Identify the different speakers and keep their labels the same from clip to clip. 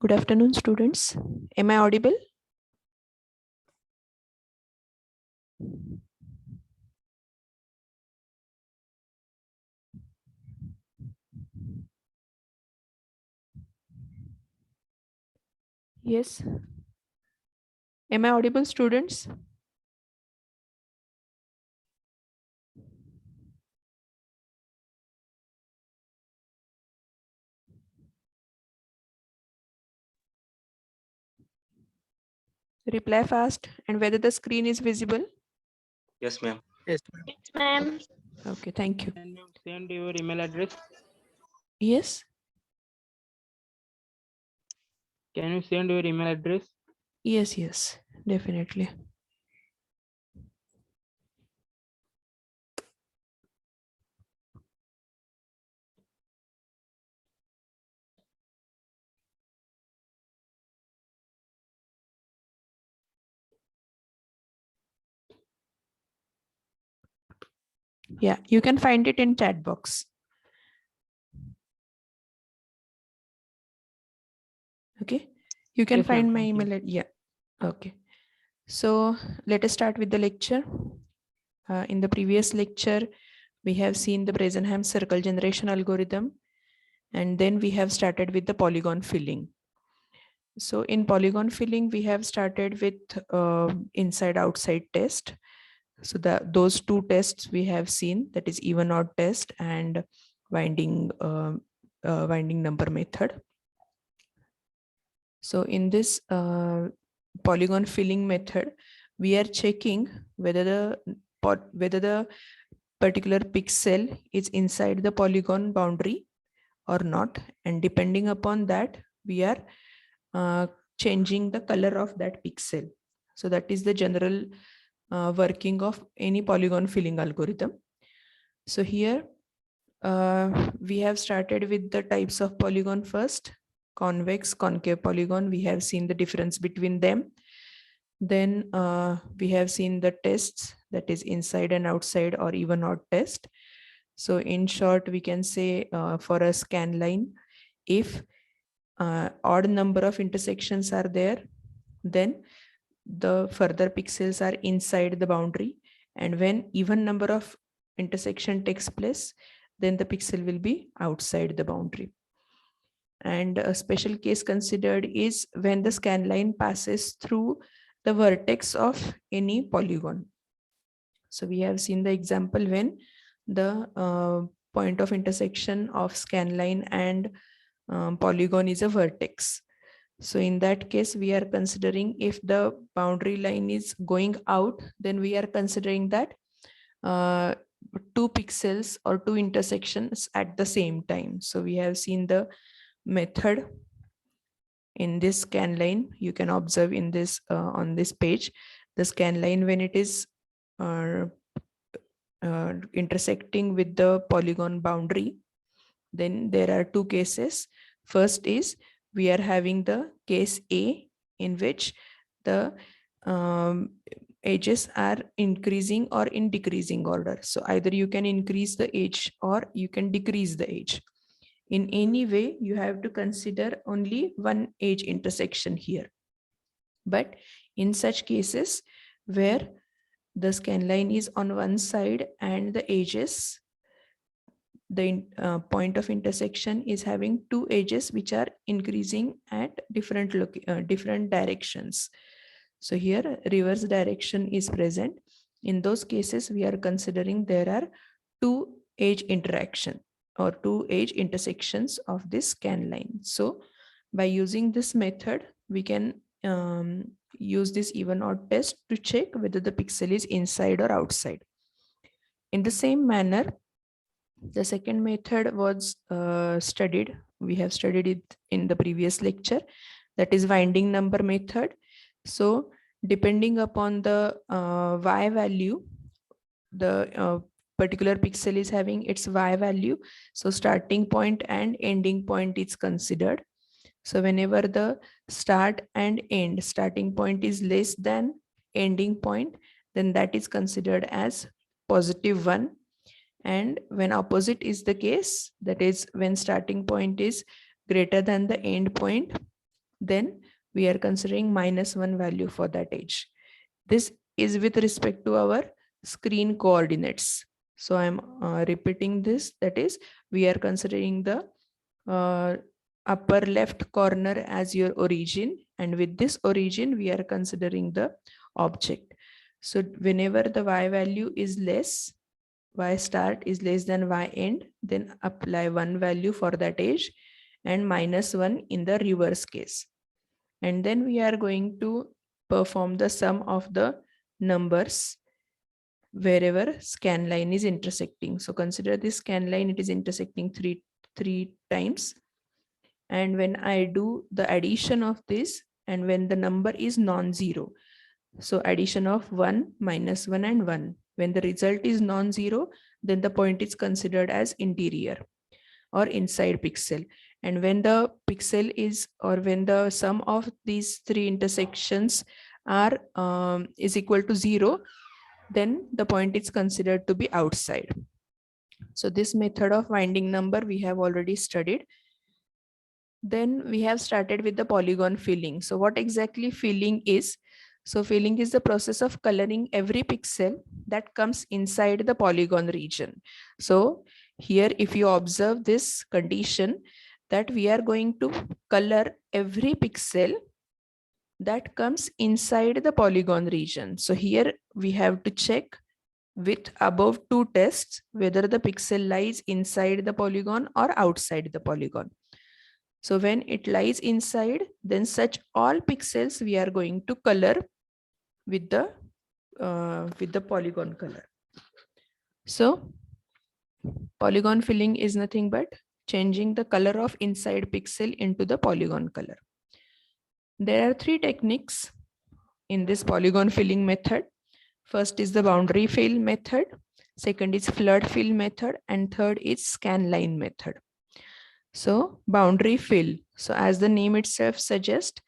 Speaker 1: Good afternoon, students. Am I audible? Yes. Am I audible, students? Reply fast and whether the screen is visible.
Speaker 2: Yes, ma'am.
Speaker 3: Yes, ma'am.
Speaker 1: Okay, thank you.
Speaker 3: Can you send your email address?
Speaker 1: Yes.
Speaker 3: Can you send your email address?
Speaker 1: Yes, definitely. Yeah, you can find it in chat box. Okay, you can
Speaker 3: Yes, ma'am.
Speaker 1: find my
Speaker 3: Thank you.
Speaker 1: email. Yeah. Okay. So let us start with the lecture. In the previous lecture, we have seen the Brazenham circle generation algorithm, and then we have started with the polygon filling. So in polygon filling, we have started with inside outside test. So those two tests we have seen, that is even odd test and winding number method. So in this polygon filling method, we are checking whether the particular pixel is inside the polygon boundary or not, and depending upon that, we are uh, changing the color of that pixel. So that is the general working of any polygon filling algorithm. So here we have started with the types of polygon first. Convex, concave polygon, we have seen the difference between them. Then we have seen the tests, that is inside and outside or even odd test. So in short, we can say for a scan line, if odd number of intersections are there, then the further pixels are inside the boundary, and when even number of intersection takes place, then the pixel will be outside the boundary. And a special case considered is when the scan line passes through the vertex of any polygon. So we have seen the example when the point of intersection of scan line and polygon is a vertex. So in that case, we are considering if the boundary line is going out, then we are considering that uh, two pixels or two intersections at the same time. So we have seen the method in this scan line. You can observe in this on this page, the scan line when it is uh, intersecting with the polygon boundary, then there are two cases. First is we are having the case A, in which the edges are increasing or in decreasing order. So either you can increase the edge or you can decrease the edge. In any way, you have to consider only one edge intersection here. But in such cases where the scan line is on one side and the edges, the point of intersection is having two edges which are increasing at different directions. So here reverse direction is present. In those cases, we are considering there are two edge interaction or two edge intersections of this scan line. So by using this method, we can use this even odd test to check whether the pixel is inside or outside. In the same manner, the second method was studied. We have studied it in the previous lecture. That is winding number method. So depending upon the y value, the particular pixel is having its y value. So starting point and ending point is considered. So whenever the start and end, starting point is less than ending point, then that is considered as +1. And when opposite is the case, that is when starting point is greater than the end point, then we are considering -1 value for that edge. This is with respect to our screen coordinates. So I'm repeating this, that is, we are considering the upper left corner as your origin, and with this origin we are considering the object. So whenever the y value is less, y start is less than y end, then apply 1 value for that edge and -1 in the reverse case. And then we are going to perform the sum of the numbers wherever scan line is intersecting. So consider this scan line, it is intersecting three times. And when I do the addition of this, and when the number is non-zero, so addition of 1, -1 and 1. When the result is non-zero, then the point is considered as interior or inside pixel. And when the pixel is, or when the sum of these three intersections are is equal to 0, then the point is considered to be outside. So this method of finding number we have already studied. Then we have started with the polygon filling. So what exactly filling is? So filling is the process of coloring every pixel that comes inside the polygon region. So here, if you observe this condition, that we are going to color every pixel that comes inside the polygon region. So here we have to check with above two tests whether the pixel lies inside the polygon or outside the polygon. So when it lies inside, then such all pixels we are going to color with the polygon color. So polygon filling is nothing but changing the color of inside pixel into the polygon color. There are three techniques in this polygon filling method. First is the boundary fill method, second is flood fill method, and third is scan line method. So boundary fill. So as the name itself suggests,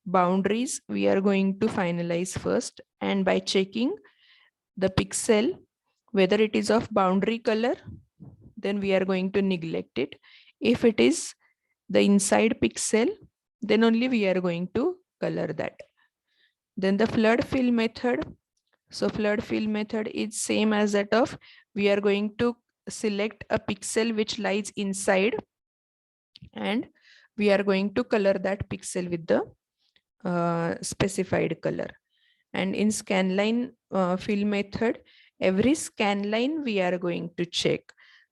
Speaker 1: boundaries we are going to finalize first, and by checking the pixel, whether it is of boundary color, then we are going to neglect it. If it is the inside pixel, then only we are going to color that. Then the flood fill method. So flood fill method is same as that of, we are going to select a pixel which lies inside, and we are going to color that pixel with the specified color. And in scanline fill method, every scan line we are going to check.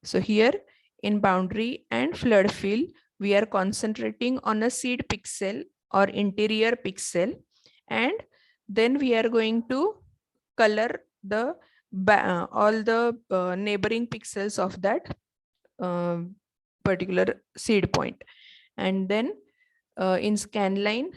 Speaker 1: So here in boundary and flood fill, we are concentrating on a seed pixel or interior pixel, and then we are going to color the all the neighboring pixels of that particular seed point. And then in scan line,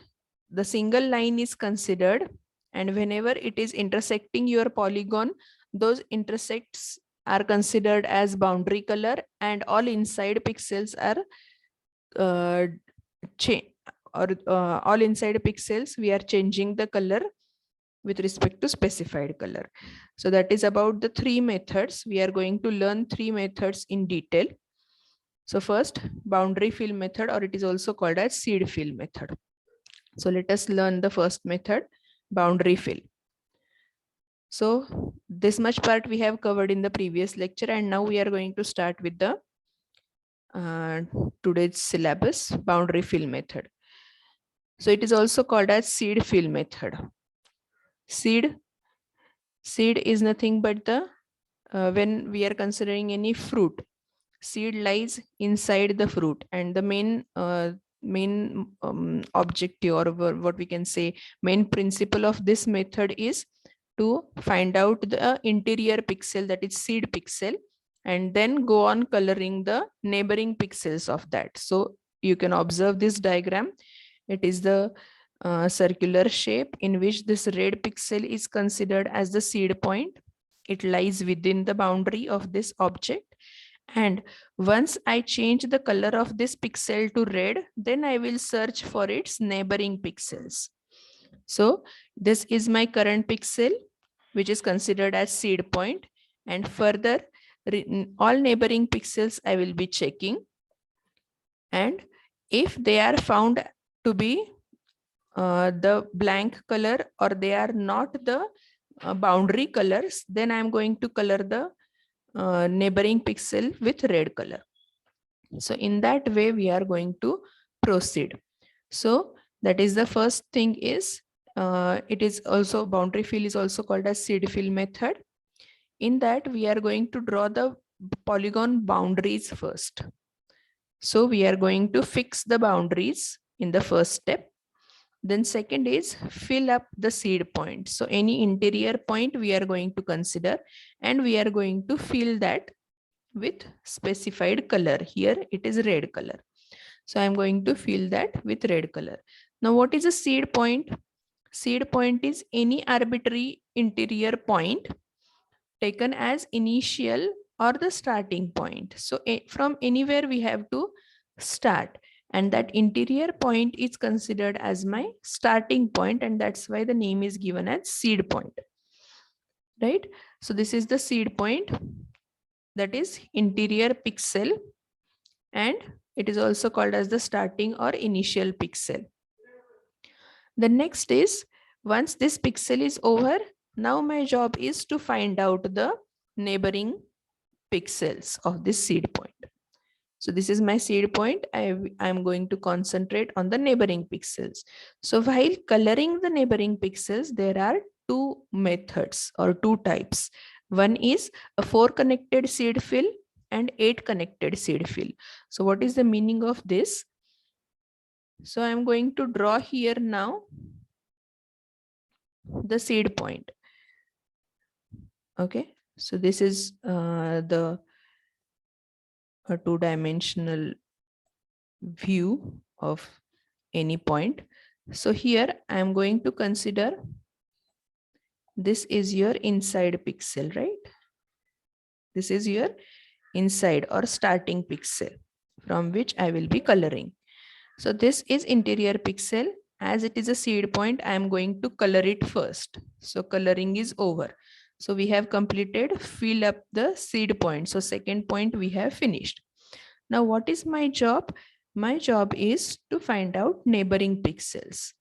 Speaker 1: the single line is considered, and whenever it is intersecting your polygon, those intersects are considered as boundary color, and all inside pixels are all inside pixels we are changing the color with respect to specified color. So that is about the three methods. We are going to learn three methods in detail. So first, boundary fill method, or it is also called as seed fill method. So let us learn the first method, boundary fill. So this much part we have covered in the previous lecture, and now we are going to start with the today's syllabus, boundary fill method. So it is also called as seed fill method. Seed is nothing but the when we are considering any fruit, seed lies inside the fruit, and the main objective, or what we can say main principle of this method is to find out the interior pixel, that is seed pixel, and then go on coloring the neighboring pixels of that. So you can observe this diagram. It is the circular shape in which this red pixel is considered as the seed point. It lies within the boundary of this object. And once I change the color of this pixel to red, then I will search for its neighboring pixels. So this is my current pixel, which is considered as seed point. And further, all neighboring pixels I will be checking. And if they are found to be the blank color or they are not the boundary colors, then I'm going to color the neighboring pixel with red color. So in that way, we are going to proceed. So that is the first thing is, it is also boundary fill is also called as seed fill method. In that we are going to draw the polygon boundaries first. So we are going to fix the boundaries in the first step. Then second is fill up the seed point. So any interior point we are going to consider and we are going to fill that with specified color. Here it is red color. So I'm going to fill that with red color. Now what is a seed point? Seed point is any arbitrary interior point taken as initial or the starting point. So from anywhere we have to start, and that interior point is considered as my starting point, and that's why the name is given as seed point, right? So this is the seed point, that is interior pixel, and it is also called as the starting or initial pixel. The next is, once this pixel is over, now my job is to find out the neighboring pixels of this seed point. So this is my seed point. I'm going to concentrate on the neighboring pixels. So while coloring the neighboring pixels, there are two methods or two types. One is a 4 connected seed fill and 8 connected seed fill. So what is the meaning of this? So I'm going to draw here now the seed point. Okay, so this is the a two-dimensional view of any point. So here I am going to consider this is your inside pixel, right? This is your inside or starting pixel from which I will be coloring. So this is interior pixel. As it is a seed point, I am going to color it first. So coloring is over. So we have completed fill up the seed point. So second point we have finished. Now what is my job? My job is to find out neighboring pixels,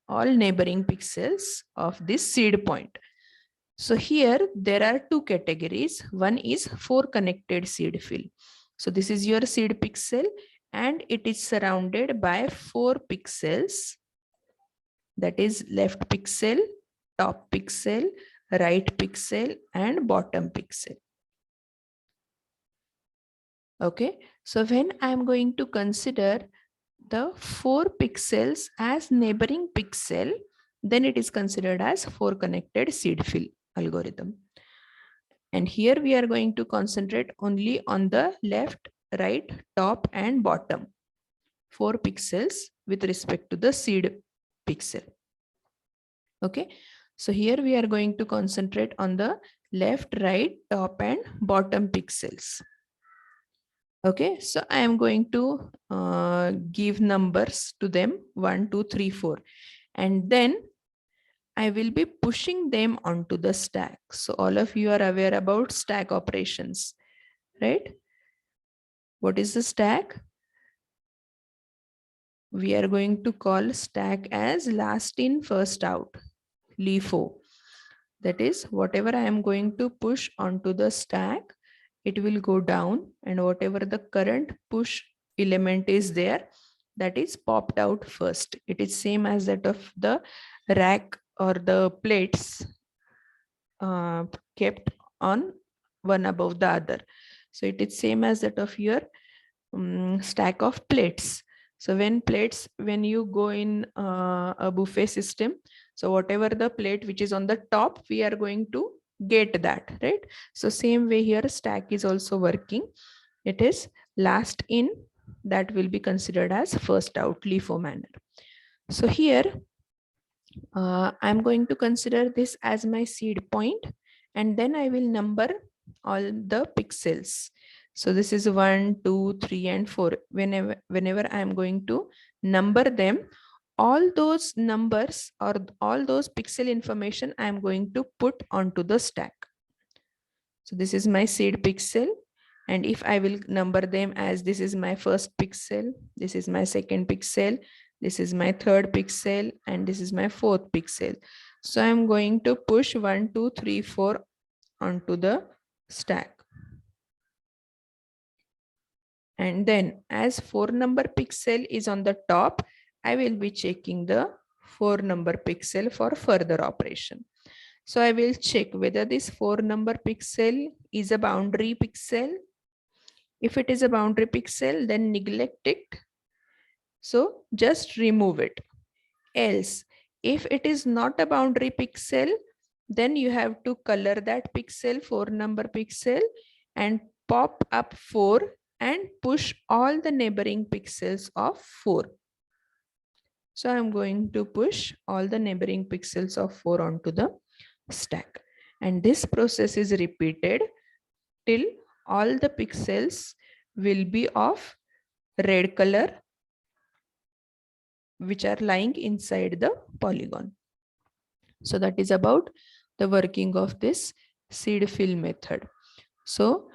Speaker 1: all neighboring pixels of this seed point. So here there are two categories. One is 4 connected seed fill. So this is your seed pixel and it is surrounded by 4 pixels. That is left pixel, top pixel, right pixel, and bottom pixel. Okay, so when I am going to consider the 4 pixels as neighboring pixel, then it is considered as 4 connected seed fill algorithm. And here we are going to concentrate only on the left, right, top, and bottom 4 pixels with respect to the seed pixel. Okay, so here we are going to concentrate on the left, right, top, and bottom pixels. Okay, so I am going to give numbers to them 1, 2, 3, 4, and then I will be pushing them onto the stack. So all of you are aware about stack operations, right? What is the stack? We are going to call stack as last in, first out, LIFO. That is, whatever I am going to push onto the stack, it will go down, and whatever the current push element is there, that is popped out first. It is same as that of the rack or the plates kept on one above the other. So it is same as that of your stack of plates. So when you go in a buffet system, so whatever the plate which is on the top, we are going to get that, right? So same way here, stack is also working. It is last in, that will be considered as first out, LIFO manner. So here I'm going to consider this as my seed point, and then I will number all the pixels. So this is 1, 2, 3, and 4. Whenever I am going to number them, all those numbers or all those pixel information I am going to put onto the stack. So this is my seed pixel. And if I will number them as this is my first pixel, this is my second pixel, This is my third pixel and this is my fourth pixel. So I'm going to push 1, 2, 3, 4 onto the stack. And then as 4 number pixel is on the top, I will be checking the 4 number pixel for further operation. So I will check whether this 4 number pixel is a boundary pixel. If it is a boundary pixel, then neglect it. So just remove it. Else, if it is not a boundary pixel, then you have to color that pixel, 4 number pixel, and pop up 4 and push all the neighboring pixels of 4. So I'm going to push all the neighboring pixels of 4 onto the stack. And this process is repeated till all the pixels will be of red color, which are lying inside the polygon. So that is about the working of this seed fill method. So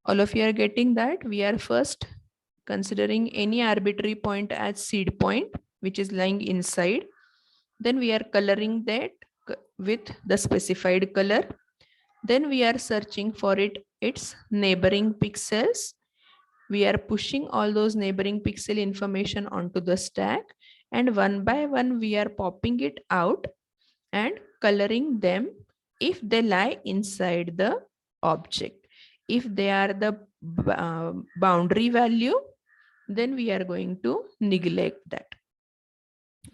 Speaker 1: all of you are getting that we are first considering any arbitrary point as seed point, which is lying inside. Then we are coloring that with the specified color. Then we are searching for its neighboring pixels. We are pushing all those neighboring pixel information onto the stack, and one by one we are popping it out and coloring them if they lie inside the object. If they are the boundary value, then we are going to neglect that.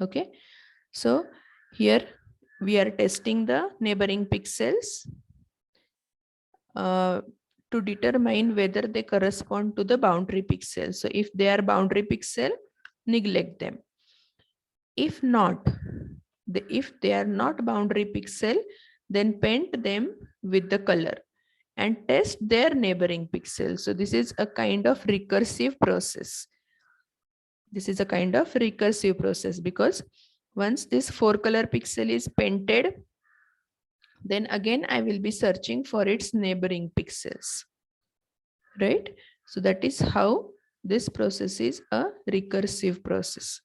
Speaker 1: Okay, so here we are testing the neighboring pixels to determine whether they correspond to the boundary pixel. So if they are boundary pixel, neglect them. If not, if they are not boundary pixel, then paint them with the color and test their neighboring pixel. So this is a kind of recursive process. This is a kind of recursive process because once this 4 color pixel is painted, then again I will be searching for its neighboring pixels, right? So that is how this process is a recursive process.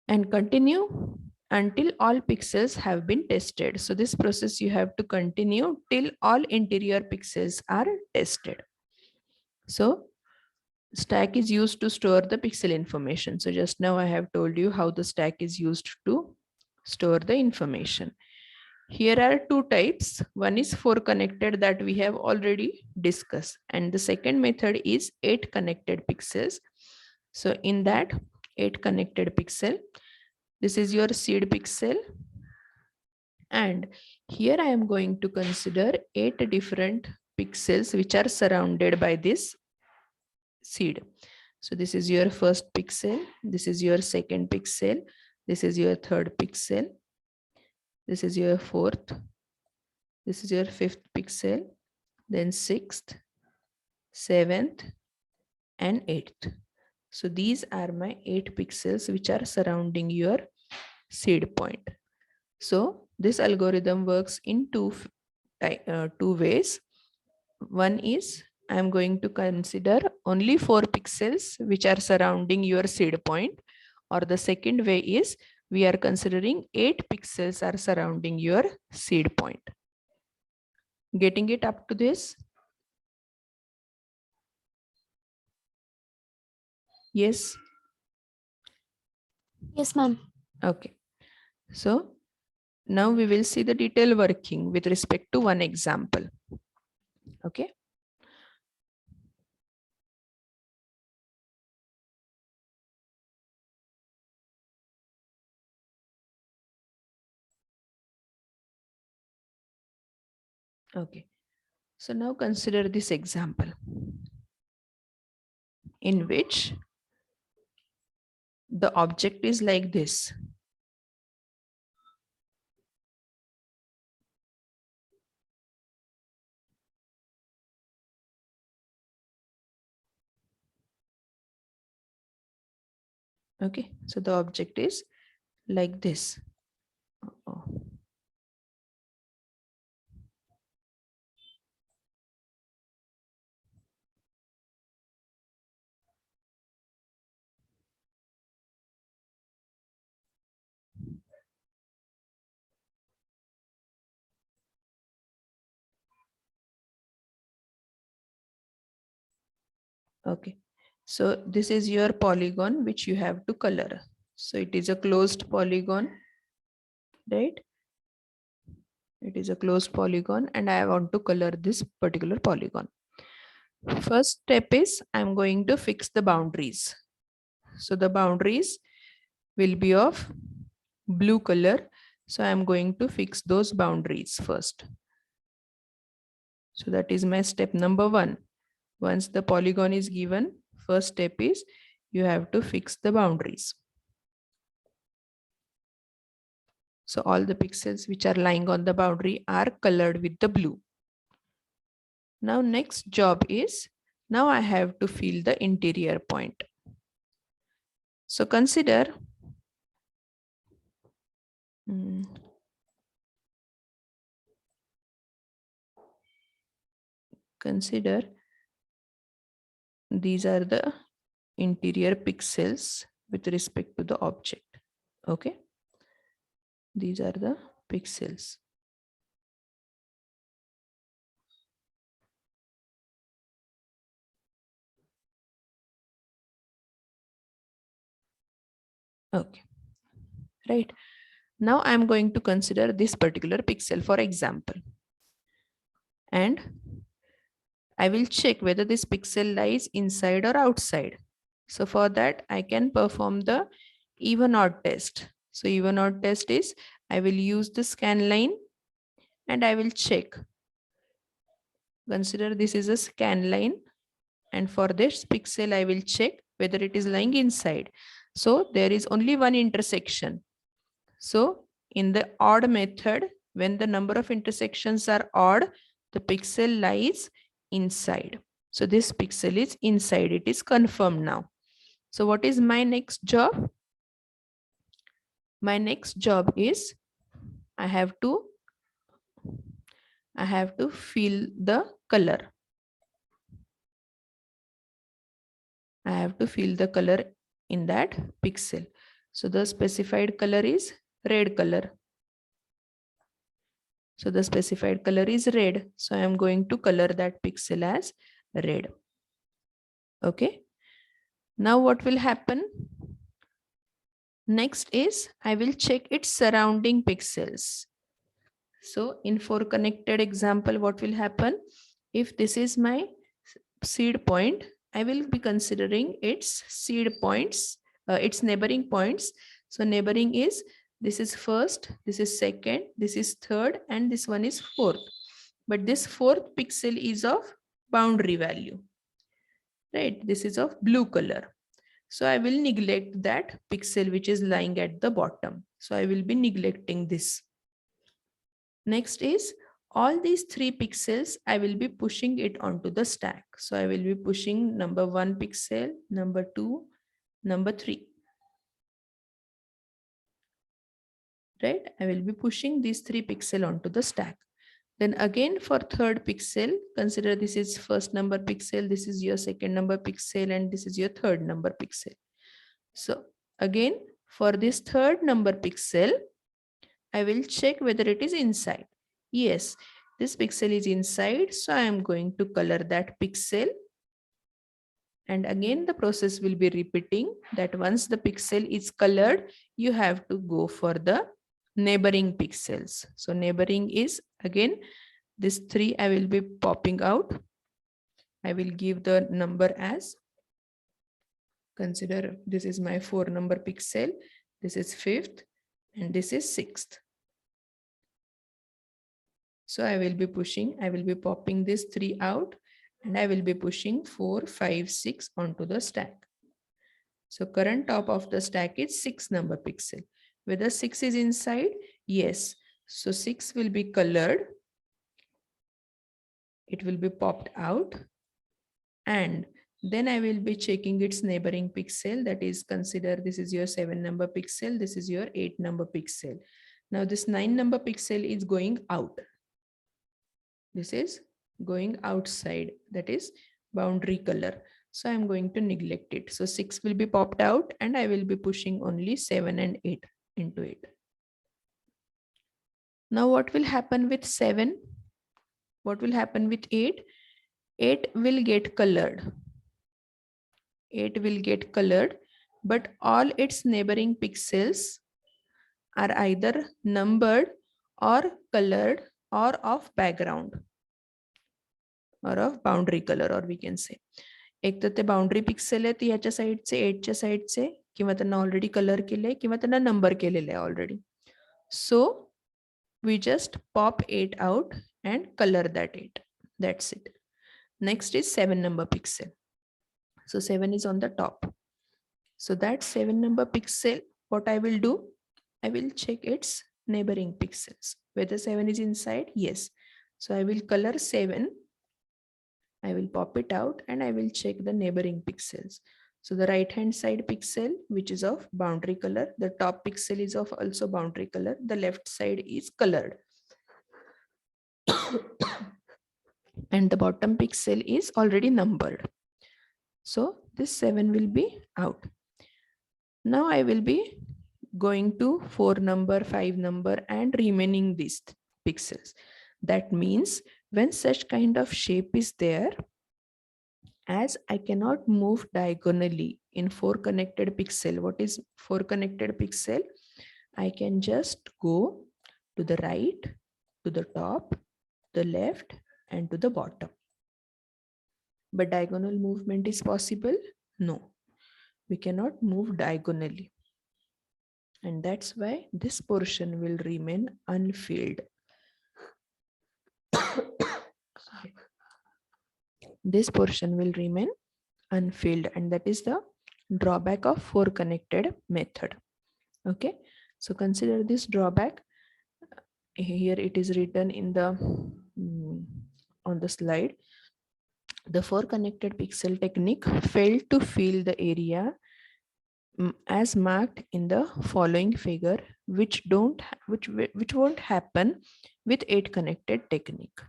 Speaker 1: And continue until all pixels have been tested. So this process you have to continue till all interior pixels are tested. So stack is used to store the pixel information. So just now I have told you how the stack is used to store the information. Here are two types. One is 4 connected that we have already discussed. And the second method is 8 connected pixels. So in that 8 connected pixel, this is your seed pixel. And here I am going to consider 8 different pixels which are surrounded by this seed. So this is your first pixel. This is your second pixel. This is your third pixel. This is your fourth. This is your fifth pixel. Then sixth, seventh, and eighth. So these are my 8 pixels which are surrounding your seed point. So this algorithm works in two ways. One is I am going to consider only 4 pixels which are surrounding your seed point, or the second way is we are considering 8 pixels are surrounding your seed point. Getting it up to this? Yes.
Speaker 2: Yes, ma'am.
Speaker 1: Okay. So now we will see the detailed working with respect to one example. Okay. Okay. So now consider this example in which the object is like this. Okay, so the object is like this. Uh-oh. Okay, so this is your polygon which you have to color. So it is a closed polygon, right? It is a closed polygon and I want to color this particular polygon. First step is I'm going to fix the boundaries. So the boundaries will be of blue color. So I'm going to fix those boundaries first. So that is my step number 1. Once the polygon is given, first step is you have to fix the boundaries. So all the pixels which are lying on the boundary are colored with the blue. Now next job is, now I have to fill the interior point. So consider these are the interior pixels with respect to the object. Okay, these are the pixels. Okay, right. Now I'm going to consider this particular pixel for example. And I will check whether this pixel lies inside or outside. So for that, I can perform the even odd test. So even odd test is, I will use the scan line and I will check. Consider this is a scan line. And for this pixel, I will check whether it is lying inside. So there is only one intersection. So in the odd method, when the number of intersections are odd, the pixel lies inside. So this pixel is inside. It is confirmed now. So what is my next job? My next job is I have to fill the color. I have to fill the color in that pixel. So the specified color is red color. So the specified color is red. So I am going to color that pixel as red. Okay. Now what will happen? Next is I will check its surrounding pixels. So in for connected example, what will happen? If this is my seed point, I will be considering its seed points, its neighboring points. So neighboring is, this is first, this is second, this is third, and this one is fourth. But this fourth pixel is of boundary value, right? This is of blue color. So I will neglect that pixel which is lying at the bottom. So I will be neglecting this. Next is all these 3 pixels, I will be pushing it onto the stack. So I will be pushing number 1 pixel, number 2, number 3. Right? I will be pushing these 3 pixels onto the stack. Then again for third pixel, consider this is first number pixel, this is your second number pixel, and this is your third number pixel. So again, for this third number pixel, I will check whether it is inside. Yes, this pixel is inside. So I am going to color that pixel. And again, the process will be repeating that once the pixel is colored, you have to go for the neighboring pixels. So neighboring is again, this 3 I will be popping out. I will give the number as, consider this is my 4 number pixel. This is 5th and this is 6th. So I will be popping this 3 out and I will be pushing 4, 5, 6 onto the stack. So current top of the stack is 6 number pixel. Whether 6 is inside? Yes. So 6 will be colored. It will be popped out. And then I will be checking its neighboring pixel. That is, consider this is your 7 number pixel. This is your 8 number pixel. Now this 9 number pixel is going out. This is going outside, that is boundary color. So I'm going to neglect it. So 6 will be popped out and I will be pushing only 7 and 8 into it. Now what will happen with 7? What will happen with 8? 8 will get colored. 8 will get colored, but all its neighboring pixels are either numbered or colored or of background or of boundary color, or we can say एक तर ते boundary pixel आहेत ह्याच्या साईडचे 8च्या साईडचे, किंवा त्यांना already colour केले किंवा त्यांना नंबर केलेले आहे already. So we just pop 8 out and color that 8. That's it. Next is 7 number pixel. So 7 is on the top. So that 7 number pixel, what I will do, I will check its neighboring pixels. Whether 7 is inside? Yes. So I will color 7. I will pop it out and I will check the neighboring pixels. So the right hand side pixel, which is of boundary color, the top pixel is of also boundary color, the left side is colored. And the bottom pixel is already numbered. So this 7 will be out. Now I will be going to 4 number, 5 number and remaining these pixels. That means when such kind of shape is there, as I cannot move diagonally in 4 connected pixel. What is 4 connected pixel? I can just go to the right, to the top, the left, and to the bottom. But diagonal movement is possible? No, we cannot move diagonally. And that's why this portion will remain unfilled. This portion will remain unfilled, and that is the drawback of 4 connected method. Okay, so consider this drawback. Here it is written in the on the slide. The 4 connected pixel technique failed to fill the area as marked in the following figure, which won't happen with 8 connected technique.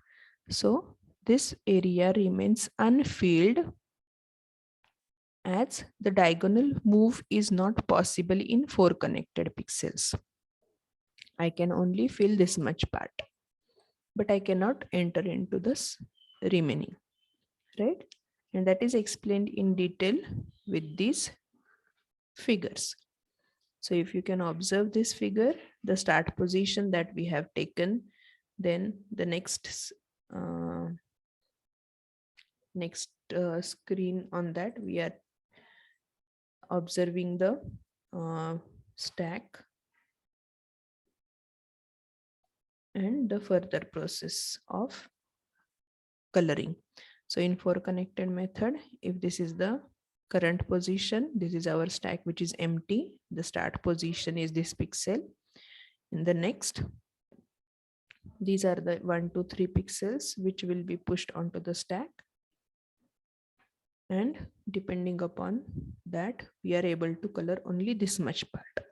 Speaker 1: So this area remains unfilled as the diagonal move is not possible in 4 connected pixels. I can only fill this much part, but I cannot enter into this remaining, right? And that is explained in detail with these figures. So if you can observe this figure, the start position that we have taken, then the next screen on that, we are observing the stack and the further process of coloring. So in 4 connected method, if this is the current position, this is our stack which is empty, the start position is this pixel. In the next, these are the 1, 2, 3 pixels which will be pushed onto the stack, and depending upon that we are able to color only this much part.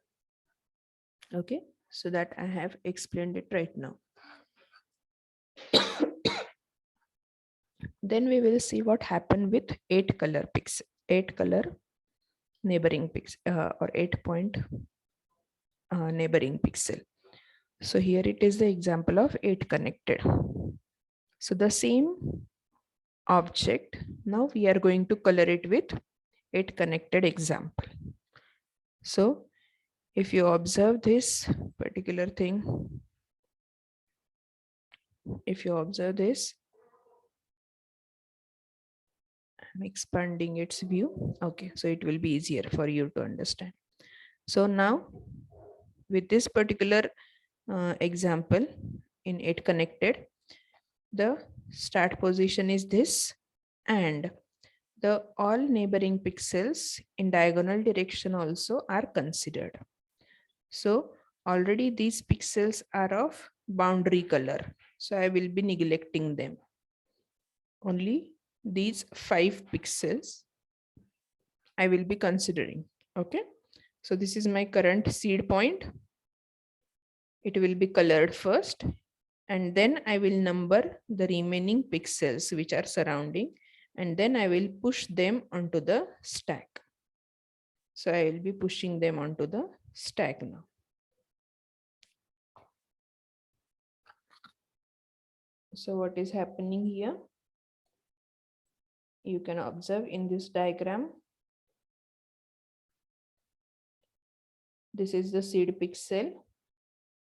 Speaker 1: Okay, so that I have explained it right now. Then we will see what happened with 8 color pixel, 8 color neighboring pixel or 8 point neighboring pixel. So here it is the example of 8 connected. So the same object, now we are going to color it with 8 connected example. So if you observe this particular thing, if you observe this, I'm expanding its view. Okay, so it will be easier for you to understand. So now with this particular example in 8 connected, the start position is this, and the all neighboring pixels in diagonal direction also are considered. So already these pixels are of boundary color, so I will be neglecting them. Only these 5 pixels I will be considering. Okay, so this is my current seed point. It will be colored first, and then I will number the remaining pixels which are surrounding, and then I will push them onto the stack. So I will be pushing them onto the stack now. So what is happening here? You can observe in this diagram, This is the seed pixel,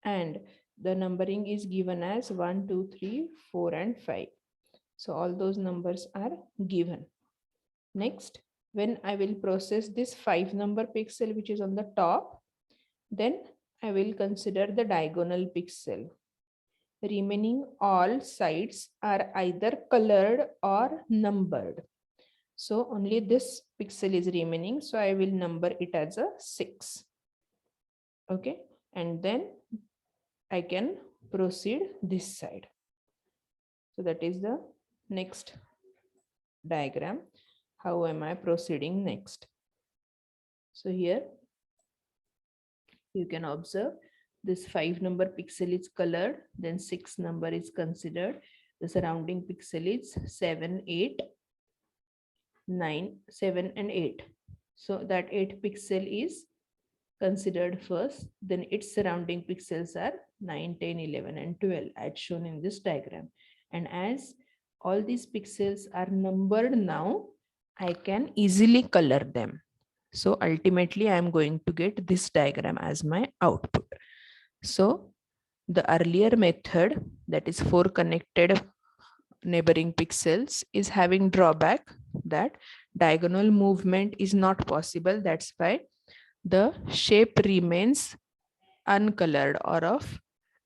Speaker 1: and the numbering is given as 1, 2, 3, 4, and 5. So all those numbers are given. Next, when I will process this 5 number pixel which is on the top, then I will consider the diagonal pixel. Remaining all sides are either colored or numbered. So only this pixel is remaining. So I will number it as a 6. Okay. And then I can proceed this side. So that is the next diagram. How am I proceeding next? So here you can observe this 5 number pixel is colored, then 6 number is considered. The surrounding pixel is 7, 8, 9, 7, and 8. So that 8 pixel is considered first, then its surrounding pixels are 9, 10, 11, and 12 as shown in this diagram. And as all these pixels are numbered now, I can easily color them. So ultimately, I am going to get this diagram as my output. So the earlier method, that is 4 connected neighboring pixels, is having drawback that diagonal movement is not possible. That's why the shape remains uncolored or of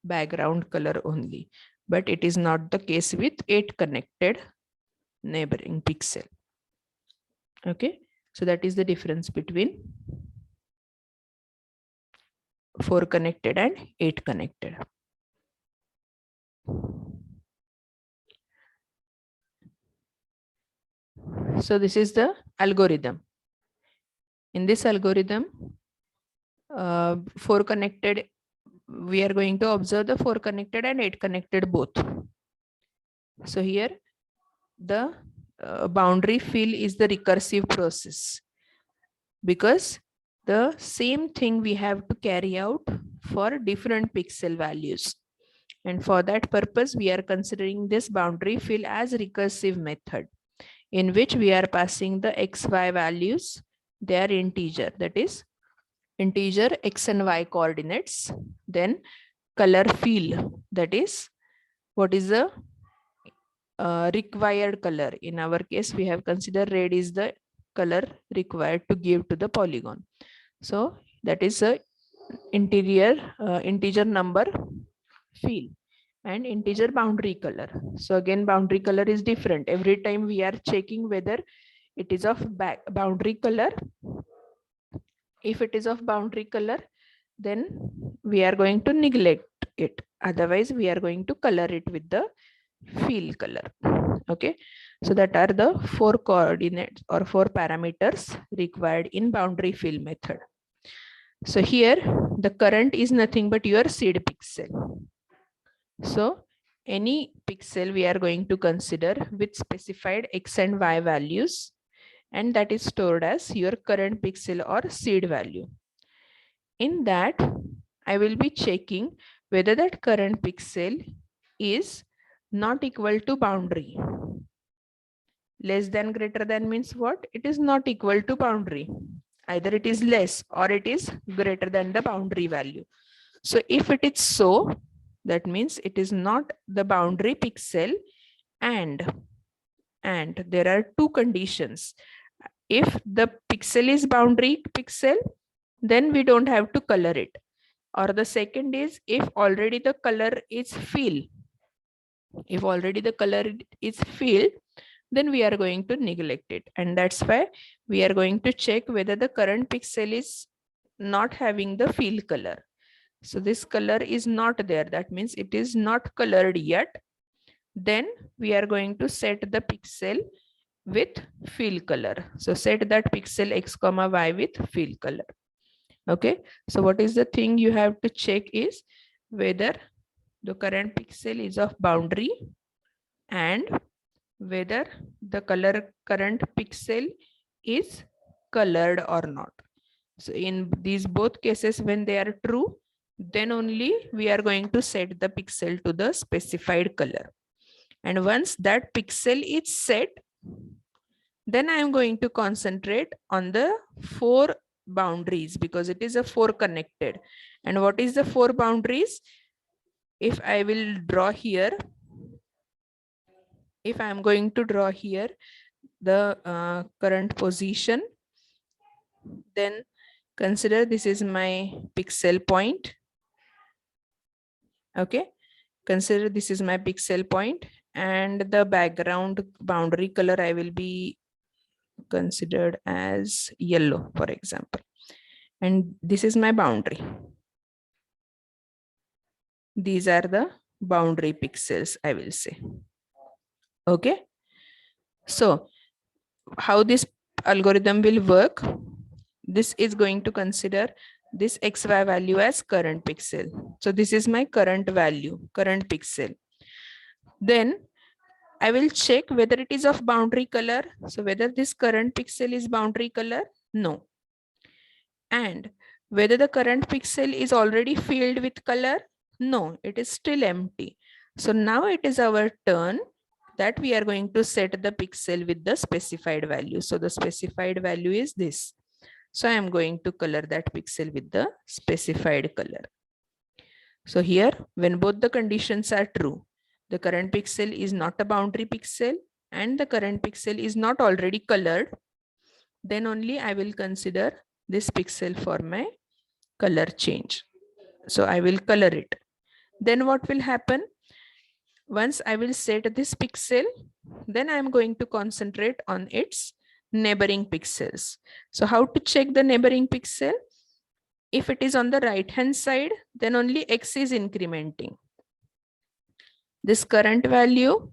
Speaker 1: background color only. But it is not the case with 8 connected neighboring pixel. Okay, so that is the difference between 4 connected and 8 connected. So this is the algorithm. In this algorithm, 4 connected, we are going to observe the 4 connected and 8 connected both. So here the boundary fill is the recursive process, because the same thing we have to carry out for different pixel values. And for that purpose, we are considering this boundary fill as recursive method, in which we are passing the XY values, they are integer, that is integer X and Y coordinates, then color fill, that is what is the required color. In our case, we have considered red is the color required to give to the polygon. So that is a integer number field and integer boundary color. So again, boundary color is different. Every time we are checking whether it is of boundary color. If it is of boundary color, then we are going to neglect it. Otherwise, we are going to color it with the fill color. Okay, so that are the 4 coordinates or 4 parameters required in boundary fill method. So here the current is nothing but your seed pixel. So any pixel we are going to consider with specified X and Y values, and that is stored as your current pixel or seed value. In that, I will be checking whether that current pixel is not equal to boundary. Less than greater than means what? It is not equal to boundary. Either it is less or it is greater than the boundary value. So if it is so, that means it is not the boundary pixel, and there are 2 conditions. If the pixel is boundary pixel, then we don't have to color it. Or the second is, if already the color is fill. If already the color is filled, then we are going to neglect it. And that's why we are going to check whether the current pixel is not having the fill color. So this color is not there. That means it is not colored yet. Then we are going to set the pixel with fill color. So set that pixel X, Y with fill color. Okay. So what is the thing you have to check is whether the current pixel is of boundary and whether the current pixel is colored or not. So in these both cases, when they are true, then only we are going to set the pixel to the specified color. And once that pixel is set, then I am going to concentrate on the 4 boundaries because it is a 4 connected. And what is the 4 boundaries? If I will draw here, if I am going to draw here the current position, then consider this is my pixel point. Okay, consider this is my pixel point, and the background boundary color I will be considered as yellow, for example. And this is my boundary. These are the boundary pixels, I will say. Okay. So how this algorithm will work? This is going to consider this XY value as current pixel. So this is my current value, current pixel. Then I will check whether it is of boundary color. So whether this current pixel is boundary color? No. And whether the current pixel is already filled with color? No, it is still empty. So now it is our turn that we are going to set the pixel with the specified value. So the specified value is this. So I am going to color that pixel with the specified color. So here, when both the conditions are true, the current pixel is not a boundary pixel and the current pixel is not already colored, then only I will consider this pixel for my color change. So I will color it. Then what will happen? Once I will set this pixel, then I am going to concentrate on its neighboring pixels. So how to check the neighboring pixel? If it is on the right hand side, then only X is incrementing. This current value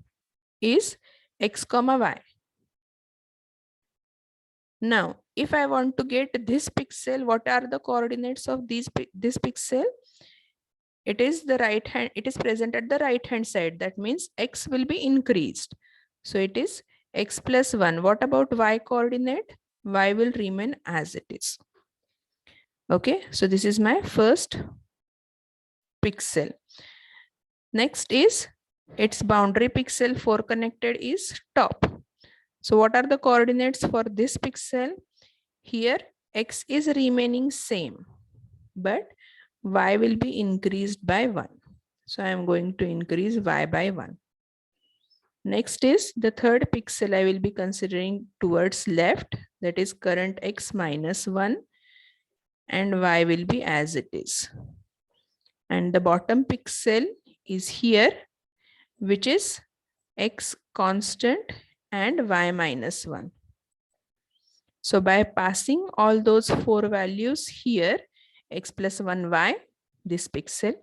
Speaker 1: is X comma Y. Now, if I want to get this pixel, what are the coordinates of this pixel? It is the right hand, it is present at the right hand side. That means X will be increased. So it is X plus 1. What about Y coordinate? Y will remain as it is. Okay, so this is my first pixel. Next is its boundary pixel 4 connected is top. So what are the coordinates for this pixel? Here X is remaining same, but Y will be increased by 1. So I am going to increase Y by 1. Next is the third pixel I will be considering towards left, that is current X minus 1 and Y will be as it is. And the bottom pixel is here, which is X constant and Y minus 1. So by passing all those 4 values here, X plus 1 Y, this pixel,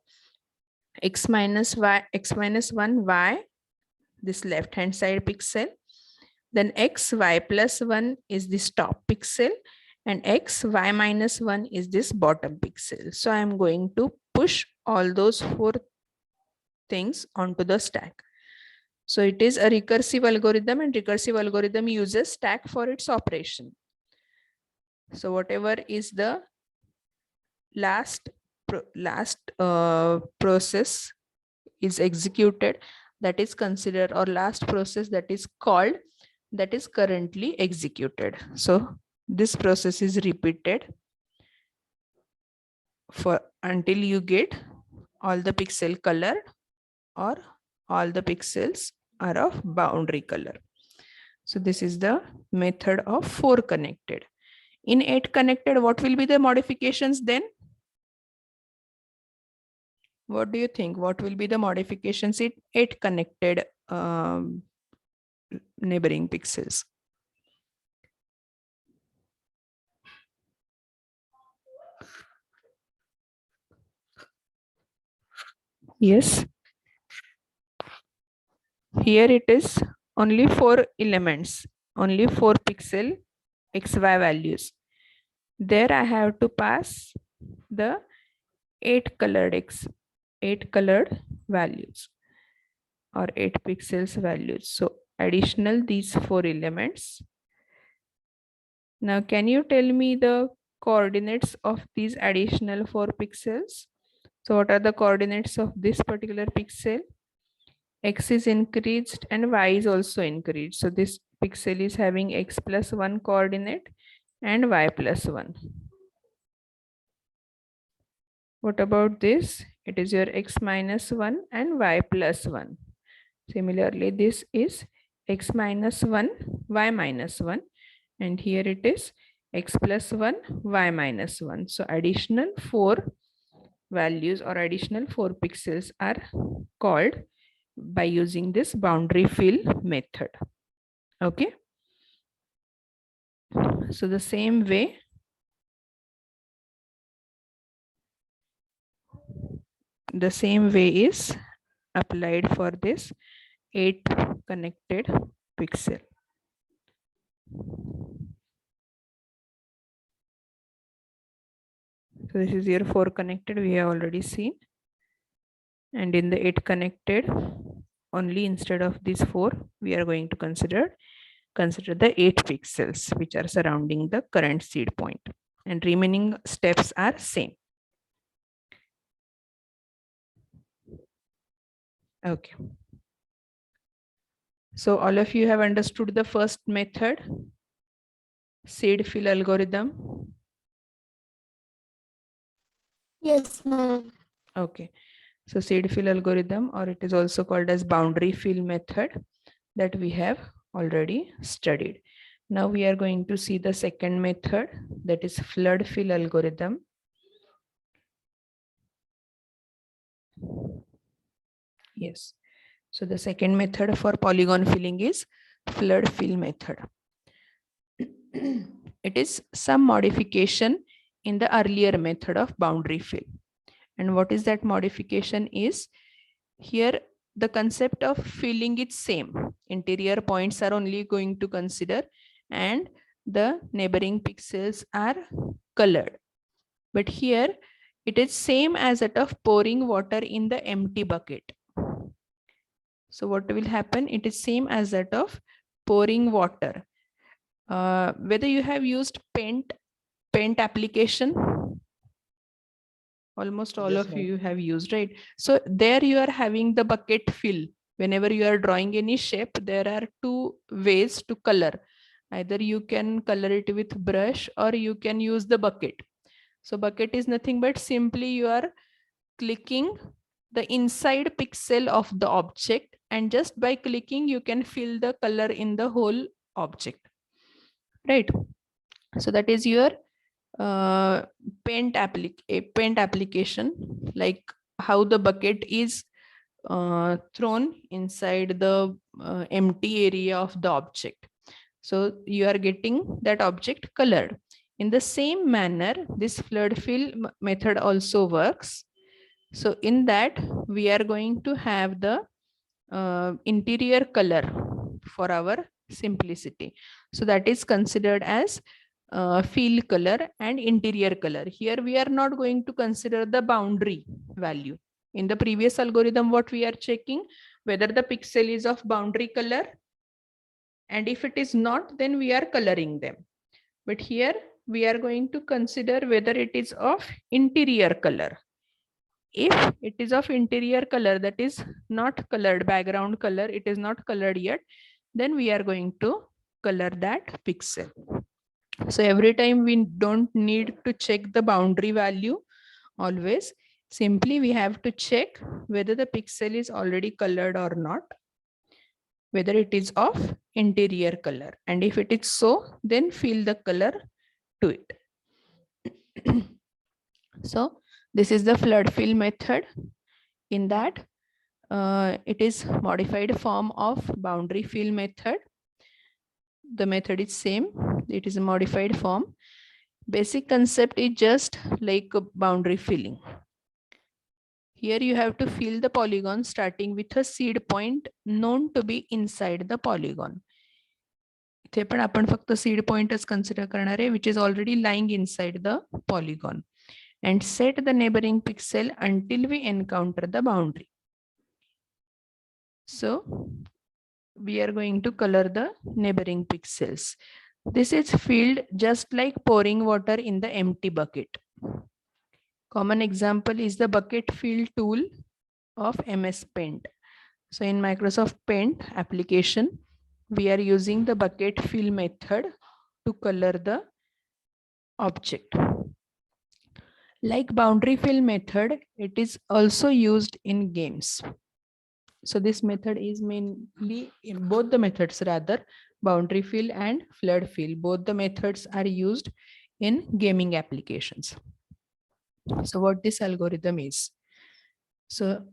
Speaker 1: X minus 1 Y, this left hand side pixel, then X Y plus 1 is this top pixel, and X Y minus 1 is this bottom pixel. So I am going to push all those 4 things onto the stack. So it is a recursive algorithm, and recursive algorithm uses stack for its operation. So whatever is the last process is executed, that is considered, or last process that is called, that is currently executed. So this process is repeated for until you get all the pixel color or all the pixels are of boundary color. So this is the method of 4 connected. In 8 connected, what will be the modifications then? What do you think? What will be the modifications in 8 connected neighboring pixels? Yes. Here it is only 4 elements, only 4 pixel XY values. There I have to pass the 8 colored values or 8 pixels values. So additional these 4 elements. Now can you tell me the coordinates of these additional 4 pixels? So what are the coordinates of this particular pixel? X is increased and Y is also increased. So this pixel is having X plus 1 coordinate and Y plus 1. What about this? It is your x minus 1 and y plus 1. Similarly, this is x minus 1, y minus 1. And here it is x plus 1, y minus 1. So additional 4 values or additional 4 pixels are called by using this boundary fill method. Okay. So the same way, is applied for this 8 connected pixel. So this is your 4 connected, we have already seen. And in the 8 connected, only instead of these 4, we are going to consider the 8 pixels which are surrounding the current seed point. And remaining steps are same. Okay. So all of you have understood the first method, seed fill algorithm.
Speaker 2: Yes, ma'am.
Speaker 1: Okay. So seed fill algorithm, or it is also called as boundary fill method, that we have already studied. Now we are going to see the second method, that is flood fill algorithm. Yes. So the second method for polygon filling is flood fill method. It is some modification in the earlier method of boundary fill. And what is that modification is, here the concept of filling is same. Interior points are only going to consider and the neighboring pixels are colored. But here it is same as that of pouring water in the empty bucket. So what will happen? It is same as that of pouring water. Whether you have used paint application, almost all
Speaker 4: Yes,
Speaker 1: of
Speaker 4: ma'am.
Speaker 1: you have used, right? So there you are having the bucket fill. Whenever you are drawing any shape, there are 2 ways to color. Either you can color it with brush or you can use the bucket. So bucket is nothing but simply you are clicking the inside pixel of the object, and just by clicking you can fill the color in the whole object, right? So that is your paint application, like how the bucket is thrown inside the empty area of the object. So you are getting that object colored. In the same manner, this flood fill method also works. So in that, we are going to have the interior color for our simplicity. So that is considered as field color and interior color. Here we are not going to consider the boundary value. In the previous algorithm, what we are checking, whether the pixel is of boundary color, and if it is not, then we are coloring them. But here we are going to consider whether it is of interior color. If it is of interior color, that is not colored, background color, it is not colored yet, then we are going to color that pixel. So every time we don't need to check the boundary value always. Simply we have to check whether the pixel is already colored or not, whether it is of interior color. And if it is so, then fill the color to it. So this is the flood fill method. In that, it is modified form of boundary fill method. The method is same. It is a modified form. Basic concept is just like a boundary filling. Here you have to fill the polygon starting with a seed point known to be inside the polygon. इथे पण आपण फक्त seed point as consider करणार आहे, which is already lying inside the polygon, and set the neighboring pixel until we encounter the boundary. So we are going to color the neighboring pixels. This is filled just like pouring water in the empty bucket. Common example is the bucket fill tool of MS Paint. So in Microsoft Paint application, we are using the bucket fill method to color the object. Like boundary fill method, it is also used in games. So this method is mainly in both the methods rather, boundary fill and flood fill. Both the methods are used in gaming applications. So what this algorithm is? So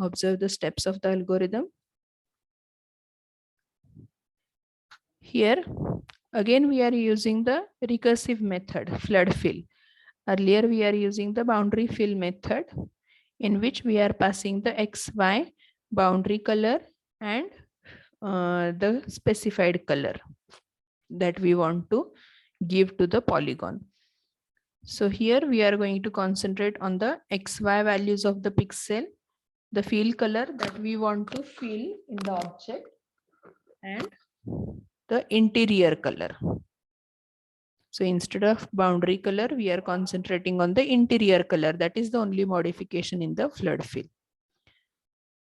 Speaker 1: observe the steps of the algorithm. Here, again, we are using the recursive method, flood fill. Earlier, we are using the boundary fill method, in which we are passing the XY boundary color and the specified color that we want to give to the polygon. So here we are going to concentrate on the XY values of the pixel, the fill color that we want to fill in the object, and the interior color. So instead of boundary color, we are concentrating on the interior color. That is the only modification in the flood fill.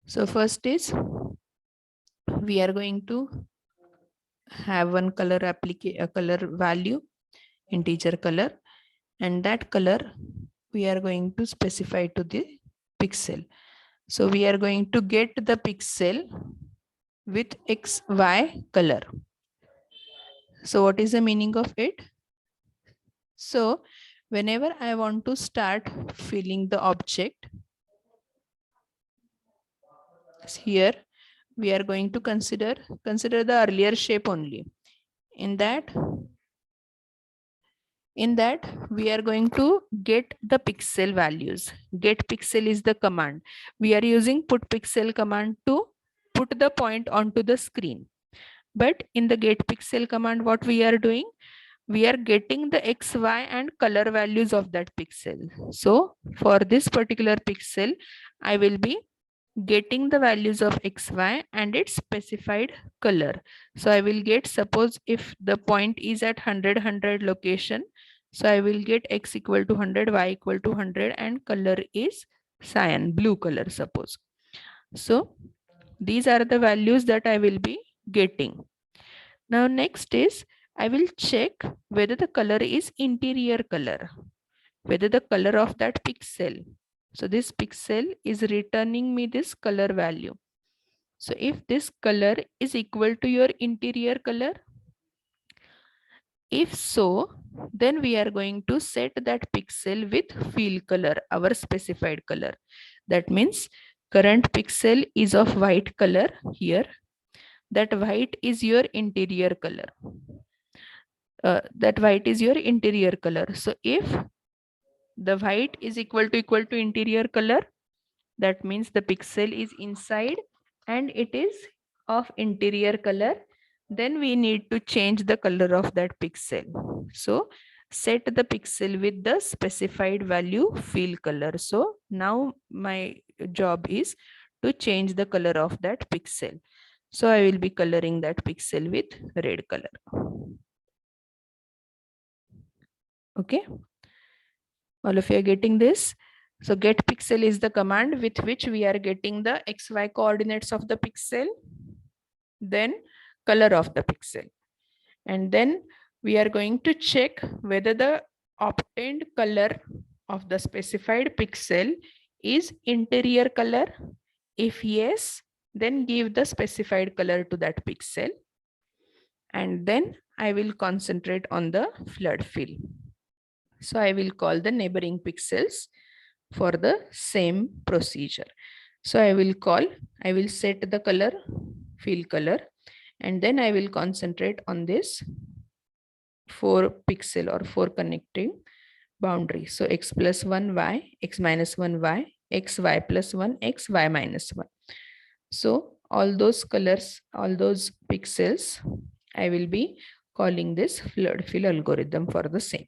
Speaker 1: So first is, we are going to have one color color value, integer color, and that color we are going to specify to the pixel. So we are going to get the pixel with XY color. So what is the meaning of it? So whenever I want to start filling the object, here we are going to consider the earlier shape only. In that we are going to get the pixel values. Get pixel is the command. We are using put pixel command to put the point onto the screen. But in the get pixel command, what we are doing? We are getting the X, Y and color values of that pixel. So for this particular pixel, I will be getting the values of X, Y and its specified color. So I will get, suppose if the point is at 100 location, so I will get X equal to 100, Y equal to 100 and color is cyan, blue color suppose. So these are the values that I will be getting. Now next is, I will check whether the color is interior color, whether the color of that pixel. So this pixel is returning me this color value. So if this color is equal to your interior color, if so, then we are going to set that pixel with fill color, our specified color. That means current pixel is of white color here. That white is your interior color. That white is your interior color. So if the white is equal to interior color, that means the pixel is inside and it is of interior color, then we need to change the color of that pixel. So set the pixel with the specified value fill color. So now my job is to change the color of that pixel. So I will be coloring that pixel with red color. Okay, all of you are getting this? So get pixel is the command with which we are getting the XY coordinates of the pixel, then color of the pixel. And then we are going to check whether the obtained color of the specified pixel is interior color. If yes, then give the specified color to that pixel. And then I will concentrate on the flood fill. So I will call the neighboring pixels for the same procedure. So I will set the color, fill color, and then I will concentrate on this 4 pixel or 4 connecting boundary. So x plus 1 y, x minus 1 y, x y plus 1, x y minus 1. So all those colors, all those pixels, I will be calling this flood fill algorithm for the same.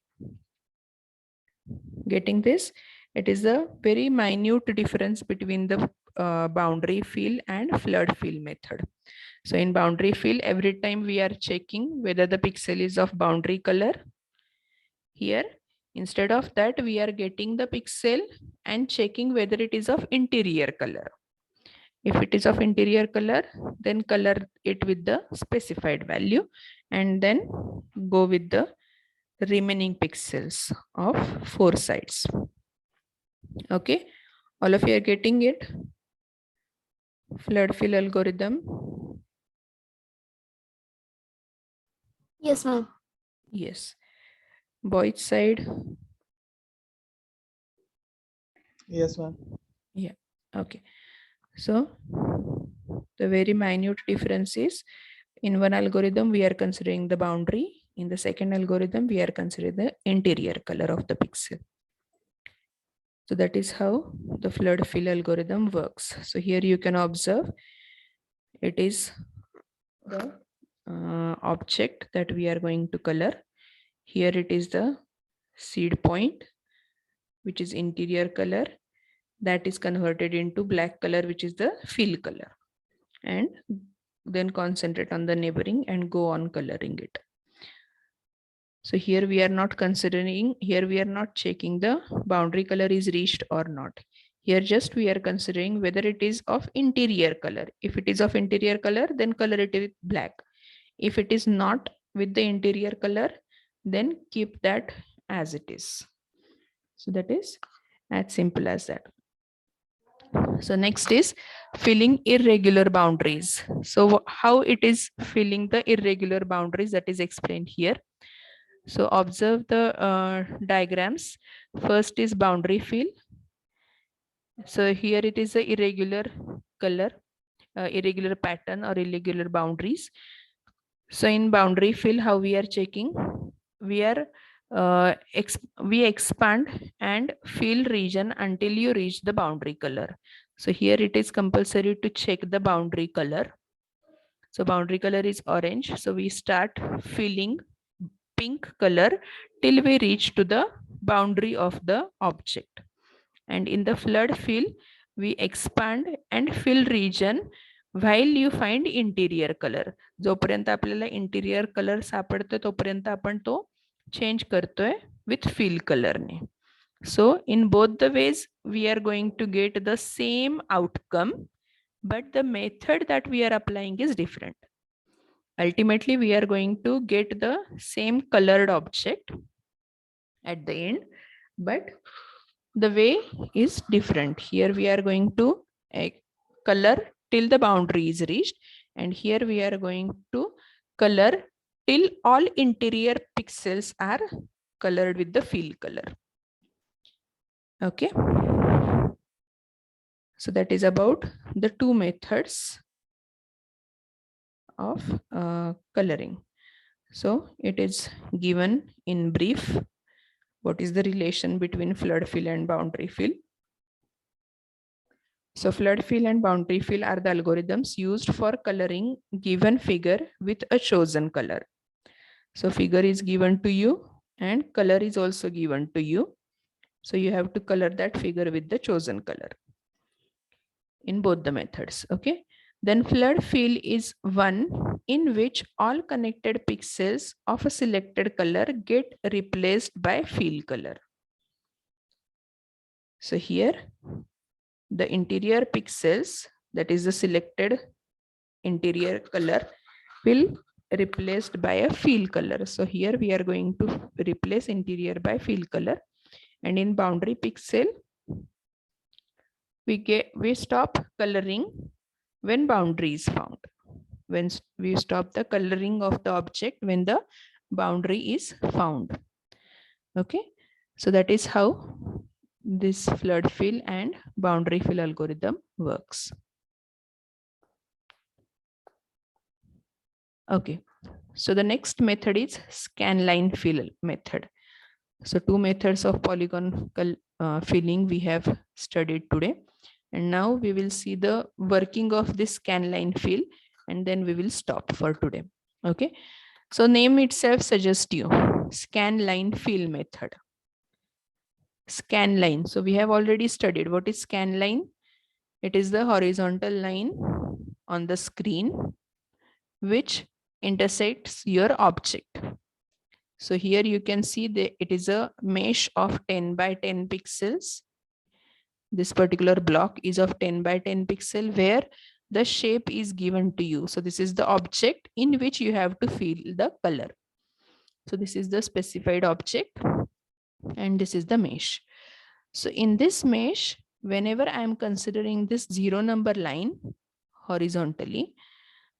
Speaker 1: Getting this? It is a very minute difference between the boundary fill and flood fill method. So in boundary fill, every time we are checking whether the pixel is of boundary color. Here, instead of that, we are getting the pixel and checking whether it is of interior color. If it is of interior color, then color it with the specified value and then go with the remaining pixels of 4 sides. Okay, all of you are getting it? Flood fill algorithm.
Speaker 2: Yes, ma'am.
Speaker 1: Yes. Both side.
Speaker 4: Yes, ma'am.
Speaker 1: Yeah. Okay. So the very minute difference is, in one algorithm we are considering the boundary. In the second algorithm we are considering the interior color of the pixel. So that is how the flood fill algorithm works. So here you can observe it is the object that we are going to color. Here it is the seed point, which is interior color, that is converted into black color, which is the fill color, and then concentrate on the neighboring and go on coloring it. So here we are not considering, here we are not checking the boundary color is reached or not. Here just we are considering whether it is of interior color. If it is of interior color, then color it with black. If it is not with the interior color, then keep that as it is. So that is as simple as that. So next is filling irregular boundaries. So how it is filling the irregular boundaries, that is explained here. So observe the diagrams. First is boundary fill. So here it is a irregular color, irregular pattern or irregular boundaries. So in boundary fill, how we are checking? We are we expand and fill region until you reach the boundary color. So here it is compulsory to check the boundary color. So boundary color is orange. So we start filling pink color till we reach to the boundary of the object. And in the flood fill, we expand and fill region while you find interior color. जोपर्यंत आपल्याला interior colour सापडतो तोपर्यंत आपण तो change करतोय with fill color ने. So in both the ways we are going to get the same outcome, but the method that we are applying is different. Ultimately we are going to get the same colored object at the end, but the way is different. Here we are going to color till the boundary is reached, and here we are going to color till all interior pixels are colored with the fill color. Okay, so that is about the two methods of coloring. So it is given in brief what is the relation between flood fill and boundary fill. So flood fill and boundary fill are the algorithms used for coloring given figure with a chosen color. So figure is given to you and color is also given to you. So you have to color that figure with the chosen color in both the methods. Okay. Then flood fill is one in which all connected pixels of a selected color get replaced by fill color. So here the interior pixels, that is the selected interior color, will replaced by a fill color. So here we are going to replace interior by fill color, and in boundary pixel we stop coloring when boundary is found. When we stop the coloring of the object when the boundary is found. Okay, so that is how this flood fill and boundary fill algorithm works. Okay, so the next method is scanline fill method. So two methods of polygon filling we have studied today, and now we will see the working of this scanline fill, and then we will stop for today. Okay, so name itself suggests you scanline fill method. Scanline, so we have already studied what is scanline. It is the horizontal line on the screen which intersects your object. So here you can see that it is a mesh of 10 by 10 pixels. This particular block is of 10 by 10 pixel where the shape is given to you. So this is the object in which you have to fill the color. So this is the specified object and this is the mesh. So in this mesh, whenever I am considering this 0 number line horizontally,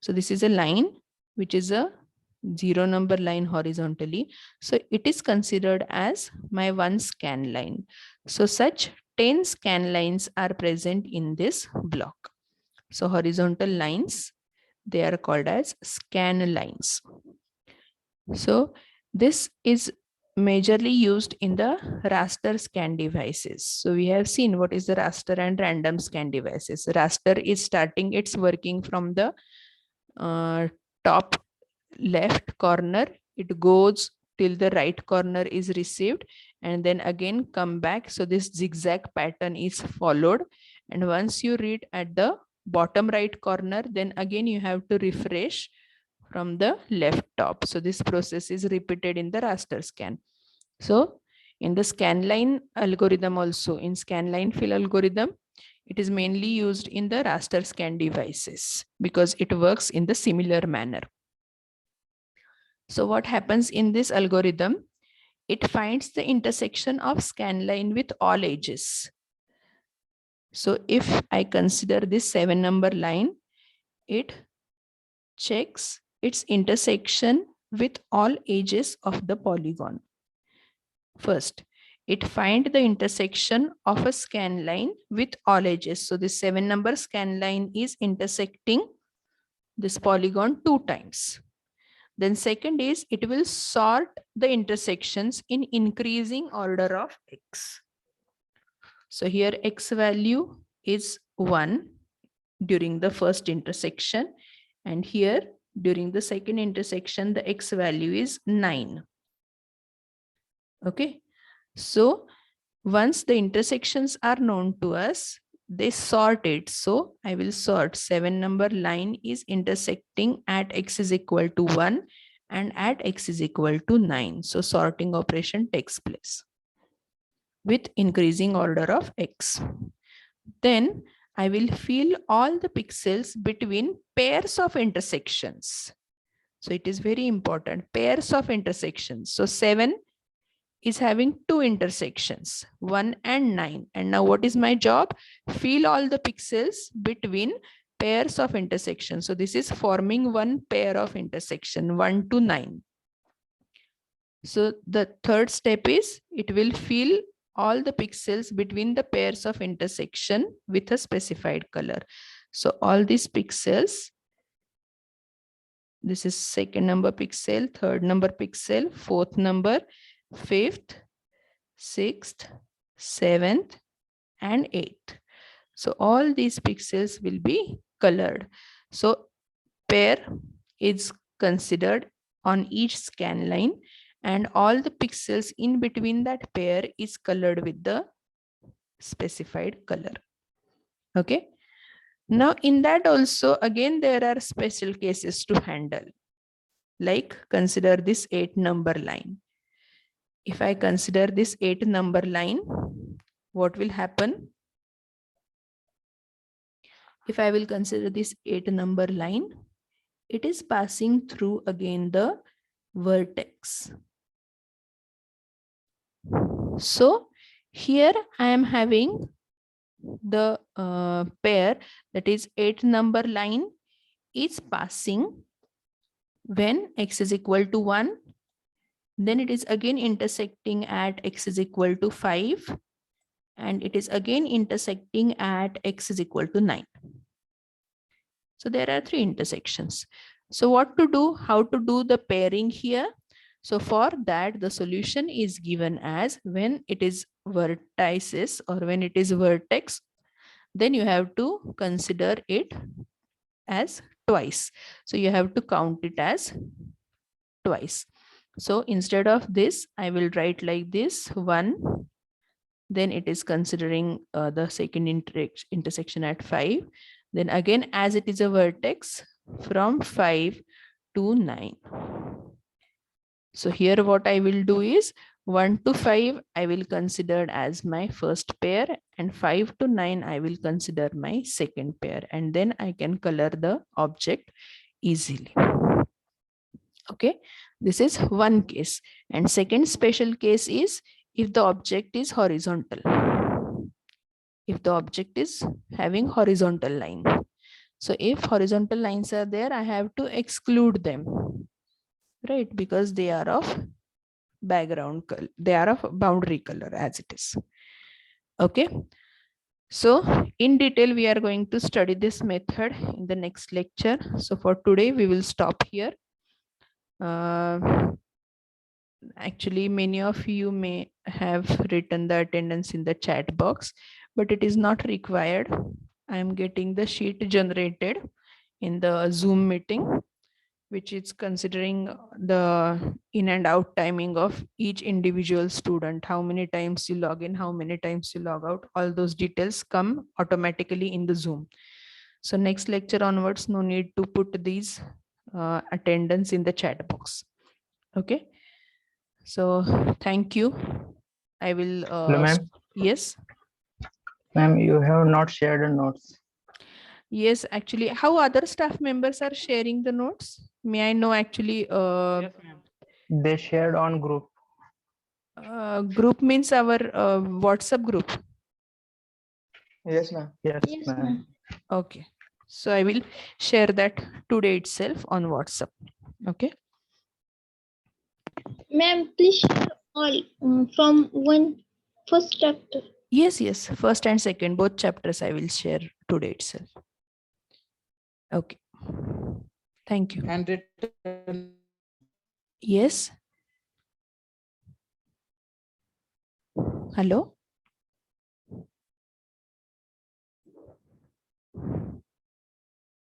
Speaker 1: so this is a line which is a 0 number line horizontally. So it is considered as my one scan line. So such 10 scan lines are present in this block. So horizontal lines, they are called as scan lines. So this is majorly used in the raster scan devices. So we have seen what is the raster and random scan devices. Raster is starting its working from the top left corner. It goes till the right corner is received and then again come back. So this zigzag pattern is followed. And once you read at the bottom right corner, then again you have to refresh from the left top. So this process is repeated in the raster scan. So in the scanline algorithm also, in scanline fill algorithm, it is mainly used in the raster scan devices because it works in the similar manner. So what happens in this algorithm? It finds the intersection of scanline with all edges. So if I consider this 7 number line, it checks its intersection with all edges of the polygon. First, it finds the intersection of a scan line with all edges. So this 7 number scan line is intersecting this polygon 2 times. Then second is it will sort the intersections in increasing order of x. So here x value is 1 during the first intersection, and here during the second intersection the x value is 9. Okay, so once the intersections are known to us, they sort it. So I will sort 7 number line is intersecting at x is equal to 1 and at x is equal to 9. So sorting operation takes place with increasing order of x. Then I will fill all the pixels between pairs of intersections. So it is very important, pairs of intersections. So 7 is having 2 intersections, 1 and 9. And now what is my job? Fill all the pixels between pairs of intersections. So this is forming one pair of intersection, 1 to 9. So the third step is it will fill all the pixels between the pairs of intersection with a specified color. So all these pixels, this is second number pixel, third number pixel, fourth number, fifth, sixth, seventh, and eighth. So all these pixels will be colored. So pair is considered on each scan line, and all the pixels in between that pair is colored with the specified color. Okay. Now in that also, again, there are special cases to handle. Like consider this 8 number line. If I consider this 8 number line, what will happen? If I will consider this 8 number line, it is passing through again the vertex. So here I am having the pair, that is 8 number line is passing when x is equal to 1. Then it is again intersecting at x is equal to 5. And it is again intersecting at x is equal to 9. So there are 3 intersections. So what to do? How to do the pairing here? So for that, the solution is given as when it is vertices or when it is vertex, then you have to consider it as twice. So you have to count it as twice. So instead of this, I will write like this 1. Then it is considering the second intersection at 5. Then again, as it is a vertex, from 5 to 9. So here what I will do is 1 to 5 I will consider as my first pair, and 5 to 9 I will consider my second pair, and then I can color the object easily. Okay. Okay, this is one case. And second special case is if the object is horizontal. If the object is having horizontal line. So if horizontal lines are there, I have to exclude them, right? Because they are of background color, they are of boundary color as it is. Okay. So in detail, we are going to study this method in the next lecture. So for today, we will stop here. Actually, many of you may have written the attendance in the chat box, but it is not required. I am getting the sheet generated in the Zoom meeting, which is considering the in and out timing of each individual student, how many times you log in, how many times you log out, all those details come automatically in the Zoom. So next lecture onwards, no need to put these attendance in the chat box. Okay. So thank you. I will,
Speaker 5: Hello, ma'am.
Speaker 1: yes.
Speaker 5: Ma'am, you have not shared the notes.
Speaker 1: Yes, actually, how other staff members are sharing the notes? May I know actually,
Speaker 3: Yes, ma'am.
Speaker 5: They shared on group.
Speaker 1: group means our WhatsApp group.
Speaker 4: Yes, ma'am.
Speaker 5: Yes,
Speaker 2: Yes,
Speaker 5: ma'am.
Speaker 2: ma'am.
Speaker 1: Okay. So I will share that today itself on WhatsApp. Okay.
Speaker 2: Ma'am, please share all from first chapter.
Speaker 1: Yes, yes. First and second, both chapters I will share today itself. Okay. Thank you.
Speaker 4: Handwritten.
Speaker 1: Yes. Hello.